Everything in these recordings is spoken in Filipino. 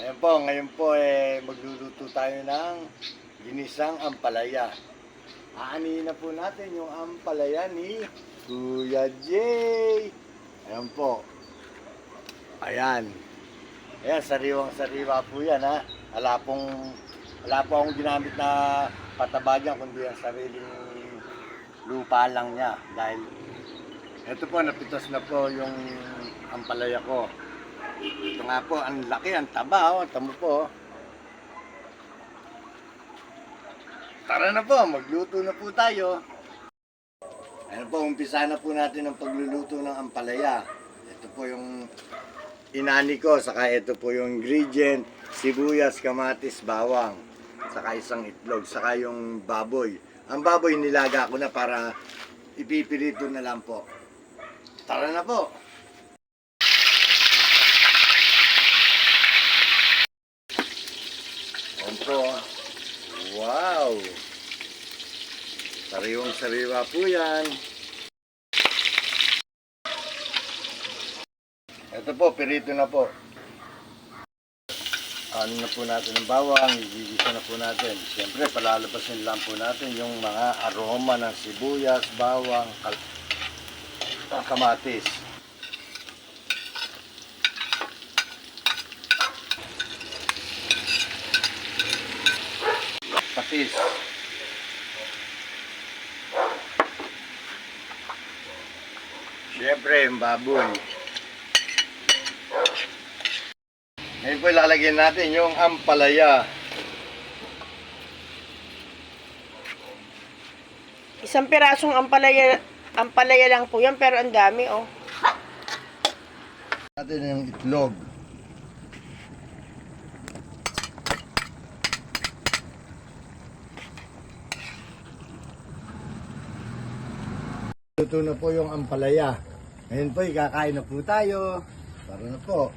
Ayan po, ngayon po magluluto tayo ng ginisang ampalaya. Aanihin na po natin yung ampalaya ni Kuya Jay. Ayan po. Ayan. Ayan, sariwang-sariwa po yan ha. Wala po akong ginamit na pataba dyan, kundi ang sariling lupa lang niya. Dahil ito po, napitas na po yung ampalaya ko. Ito nga po, ang laki, ang taba, oh. Tamo po. Tara na po, magluto na po tayo. Ayan po, umpisa na po natin ang pagluluto ng ampalaya. Ito po yung inani ko, saka ito po yung ingredient, sibuyas, kamatis, bawang, saka isang itlog, saka yung baboy. Ang baboy nilaga ko na para ipipirito na lang po. Tara na po. Ayan po. Wow! Sariwang-sariwa po yan. Ito po, pirito na po. Ano na po natin ang bawang, igigisa na po natin. Siyempre, palalabasin lang po natin yung mga aroma ng sibuyas, bawang, kamatis. Patis. Siyempre, yung baboy. Ngayon po ilalagyan natin yung ampalaya. Isang pirasong ampalaya lang po yan, pero ang dami, oh. Natin yung itlog. Luto na po yung ampalaya. Ngayon po, ikakain na po tayo. Tara na po.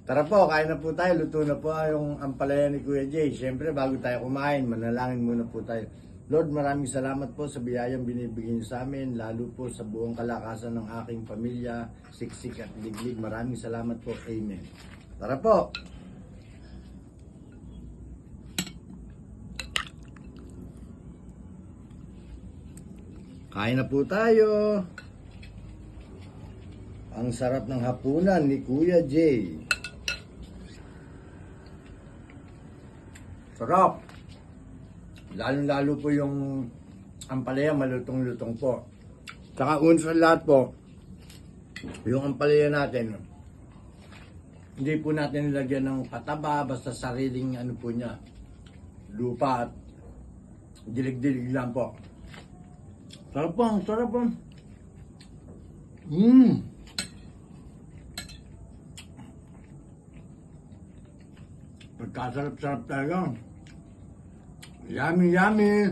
Tara po, kain na po tayo. Luto na po yung ampalaya ni Kuya Jay. Siyempre, bago tayo kumain, manalangin muna po tayo. Lord, maraming salamat po sa biyayang binibigay niyo sa amin, lalo po sa buong kalakasan ng aking pamilya, siksik at liglig. Maraming salamat po. Amen. Tara po. Kain na po tayo. Ang sarap ng hapunan ni Kuya Jay. Sarap. Lalo-lalo po yung ampalaya, malutong-lutong po. Tsaka una sa lahat po, yung ampalaya natin, hindi po natin nilagyan ng pataba, basta sariling ano po niya, lupa at dilig-dilig lang po. Sarap po, sarap po. Pagkasarap-sarap talaga. Yummy, yummy.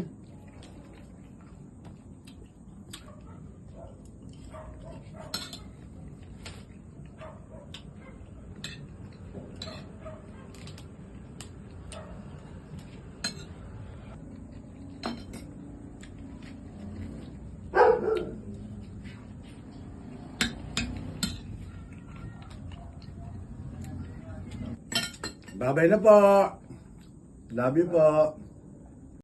Babay na po. Love you po.